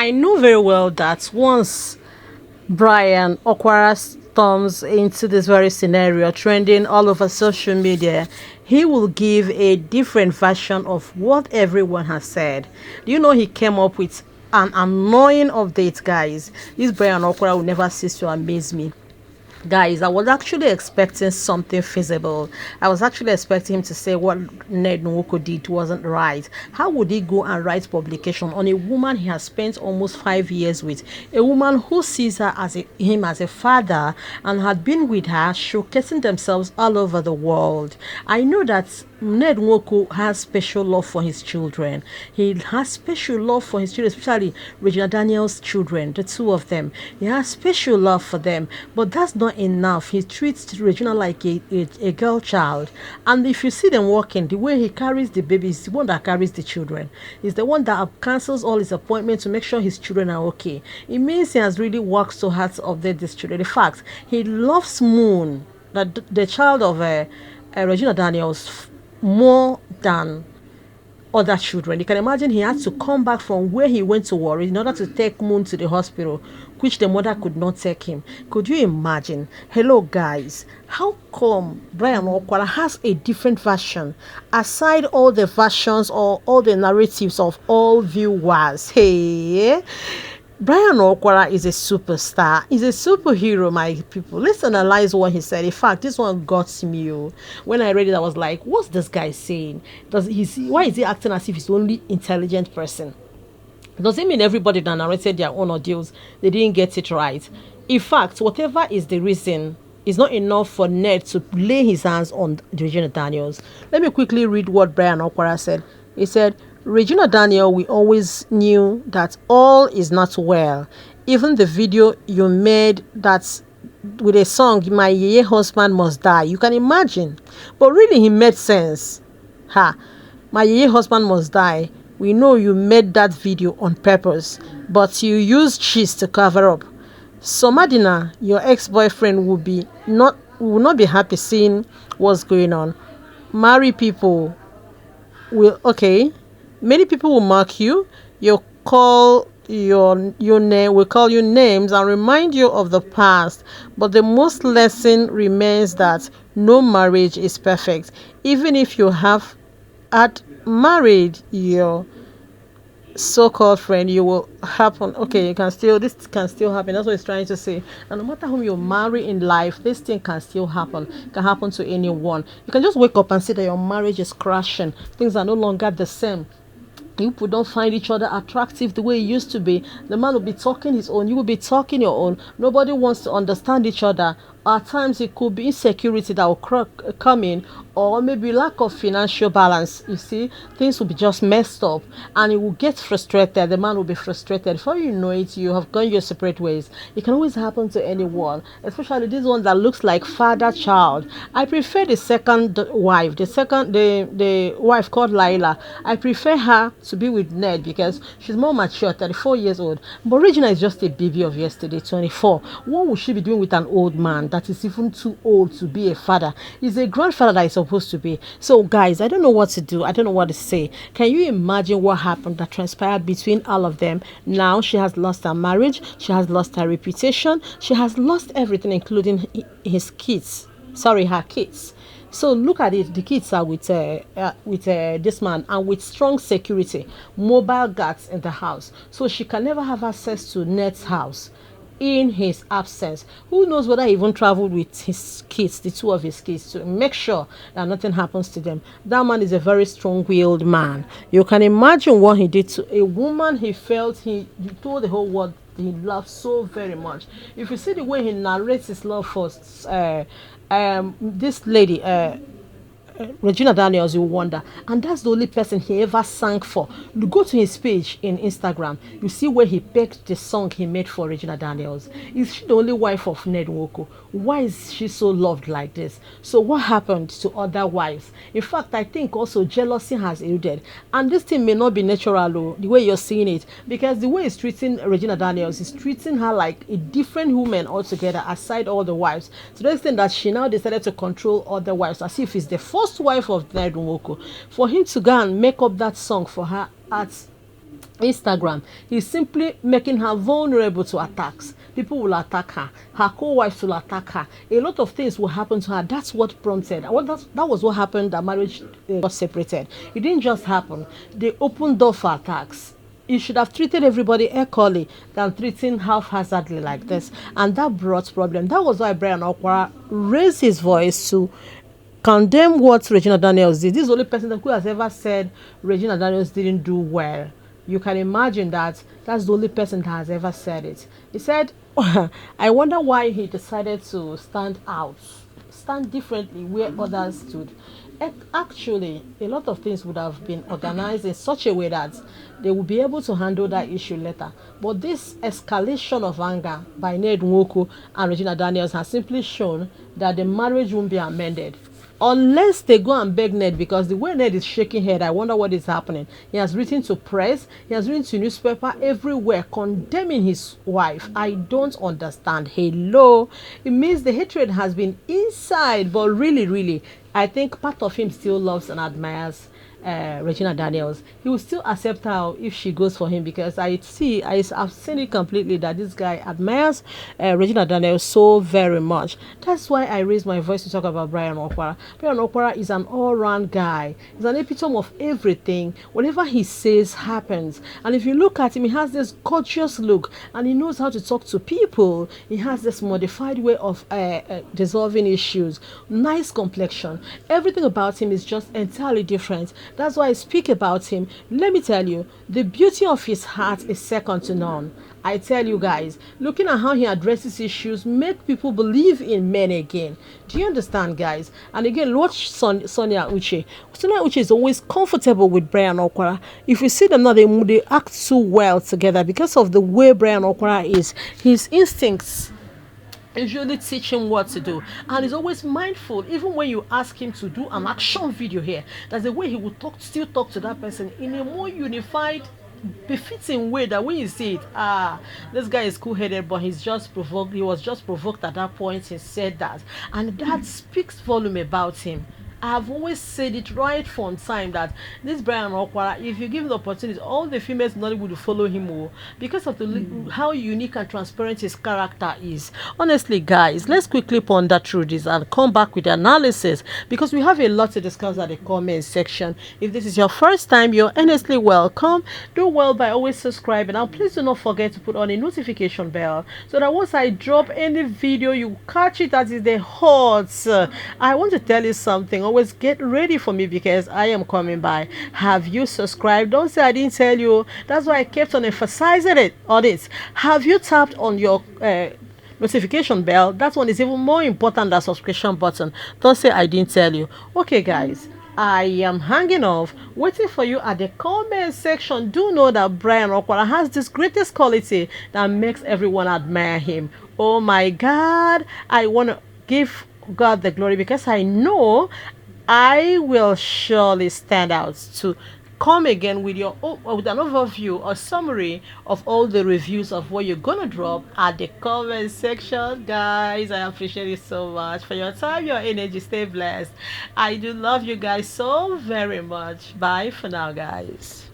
I know very well that once Bryan Okwara storms into this very scenario, trending all over social media, he will give a different version of what everyone has said. Do you know he came up with an annoying update, guys? This Bryan Okwara will never cease to amaze me. Guys, I was actually expecting something feasible. I was actually expecting him to say what Ned Nwoko did wasn't right. How would he go and write publication on a woman he has spent almost 5 years with? A woman who sees her as him as a father and had been with her, showcasing themselves all over the world. I know that Ned Nwoko has special love for his children. He has special love for his children, especially Regina Daniels' children, the two of them. He has special love for them, but that's not enough. He treats Regina like a girl child. And if you see them walking, the way he carries the baby is the one that carries the children. He's the one that cancels all his appointments to make sure his children are okay. It means he has really worked so hard to update these children. In fact, he loves Moon, the child of Regina Daniels, more than other children. You can imagine he had to come back from where he went to war in order to take Moon to the hospital, which the mother could not take him. Could you imagine? Hello, guys. How come Bryan Okwara has a different version aside all the versions or all the narratives of all viewers? Hey, Bryan Okwara is a superstar. He's a superhero, my people. Let's analyze what he said. In fact, this one got me. Oh. When I read it, I was like, what's this guy saying? Why is he acting as if he's the only intelligent person? Does it mean everybody that narrated their own audios, they didn't get it right? In fact, whatever is the reason, is not enough for Ned to lay his hands on Regina Daniels. Let me quickly read what Bryan Okwara said. He said, Regina Daniel, we always knew that all is not well. Even the video you made that's with a song, My Yeye Husband Must Die. You can imagine. But really, he made sense. Ha. My Yeye Husband Must Die. We know you made that video on purpose, but you used cheese to cover up. So Madina, your ex-boyfriend will not be happy seeing what's going on. Marry people will okay. Many people will mark you. You'll call your name will call you names and remind you of the past. But the most lesson remains that no marriage is perfect. Even if you have had married your so-called friend, you will happen. Okay, this can still happen. That's what he's trying to say. And no matter whom you marry in life, this thing can still happen. It can happen to anyone. You can just wake up and see that your marriage is crashing. Things are no longer the same. You people don't find each other attractive the way it used to be. The man will be talking his own, you will be talking your own. Nobody wants to understand each other. At times it could be insecurity that will come in, or maybe lack of financial balance. You see, things will be just messed up and you will get frustrated. The man will be frustrated. Before you know it, you have gone your separate ways. It can always happen to anyone, especially this one that looks like father child. I prefer the second wife, the wife called Laila. I prefer her to be with Ned because she's more mature, 34 years old. But Regina is just a baby of yesterday, 24. What would she be doing with an old man that is even too old to be a father? He's a grandfather that is supposed to be. So guys, I don't know what to do. I don't know what to say. Can you imagine what happened that transpired between all of them? Now she has lost her marriage. She has lost her reputation. She has lost everything, including his kids. Sorry, her kids. So look at it. The kids are with this man and with strong security, mobile guards in the house. So she can never have access to Ned's house in his absence. Who knows whether he even traveled with his kids, the two of his kids, to make sure that nothing happens to them. That man is a very strong-willed man. You can imagine what he did to a woman he told the whole world he loved so very much. If you see the way he narrates his love for this lady, Regina Daniels, you wonder. And that's the only person he ever sang for. You go to his page in Instagram, you see where he picked the song he made for Regina Daniels. Is she the only wife of Ned Nwoko? Why is she so loved like this? So what happened to other wives? In fact, I think also jealousy has eluded. And this thing may not be natural, the way you're seeing it, because the way he's treating Regina Daniels is treating her like a different woman altogether, aside all the wives. To the extent that she now decided to control other wives, as if it's the first wife of Ned Nwoko. For him to go and make up that song for her at Instagram, he's simply making her vulnerable to attacks. People will attack her. Her co-wives will attack her. A lot of things will happen to her. That's what prompted. That was what happened. That marriage got separated. It didn't just happen. They opened door for attacks. You should have treated everybody equally than treating haphazardly like this, and that brought problem. That was why Bryan Okwara raised his voice to condemn what Regina Daniels did. This is the only person who has ever said Regina Daniels didn't do well. You can imagine that that's the only person that has ever said it. He said, I wonder why he decided to stand out, stand differently where others stood. Actually, a lot of things would have been organized in such a way that they will be able to handle that issue later. But this escalation of anger by Ned Nwoko and Regina Daniels has simply shown that the marriage won't be amended unless they go and beg Ned, because the way Ned is shaking head, I wonder what is happening. He has written to press, he has written to newspaper everywhere condemning his wife. I don't understand. Hello, it means the hatred has been inside, but really, I think part of him still loves and admires Regina Daniels. He will still accept her if she goes for him, because I've seen it completely that this guy admires Regina Daniels so very much. That's why I raised my voice to talk about Bryan Okwara. Bryan Okwara is an all-round guy. He's an epitome of everything. Whatever he says happens. And if you look at him, he has this gorgeous look, and he knows how to talk to people. He has this modified way of dissolving issues. Nice complexion. Everything about him is just entirely different. That's why I speak about him. Let me tell you, the beauty of his heart is second to none. I tell you guys, looking at how he addresses issues make people believe in men again. Do you understand, guys? And again, watch Sonia Uche. Sonia Uche is always comfortable with Bryan Okwara. If you see them now, they act so well together because of the way Bryan Okwara is. His instincts usually teach him what to do, and he's always mindful. Even when you ask him to do an action video here, that's the way he will still talk to that person in a more unified, befitting way, that when you see it, this guy is cool-headed, but he's just provoked. He was just provoked at that point. He said that, and that speaks volume about him. I've always said it right from time that this Bryan Okwara, if you give him the opportunity, all the females in Nollywood will follow him because of how unique and transparent his character is. Honestly, guys, let's quickly ponder through this and come back with the analysis, because we have a lot to discuss at the comment section. If this is your first time, you're honestly welcome. Do well by always subscribing, and please do not forget to put on a notification bell so that once I drop any video, you catch it as it's the hot. I want to tell you something. Always get ready for me, because I am coming by. Have you subscribed? Don't say I didn't tell you. That's why I kept on emphasizing it on it. Have you tapped on your notification bell? That one is even more important than subscription button. Don't say I didn't tell you. Okay, guys, I am hanging off, waiting for you at the comment section. Do know that Bryan Okwara has this greatest quality that makes everyone admire him. Oh my God, I want to give God the glory, because I know I will surely stand out to come again with with an overview or summary of all the reviews of what you're gonna drop at the comment section. Guys, I appreciate you so much for your time, your energy. Stay blessed. I do love you guys so very much. Bye for now, guys.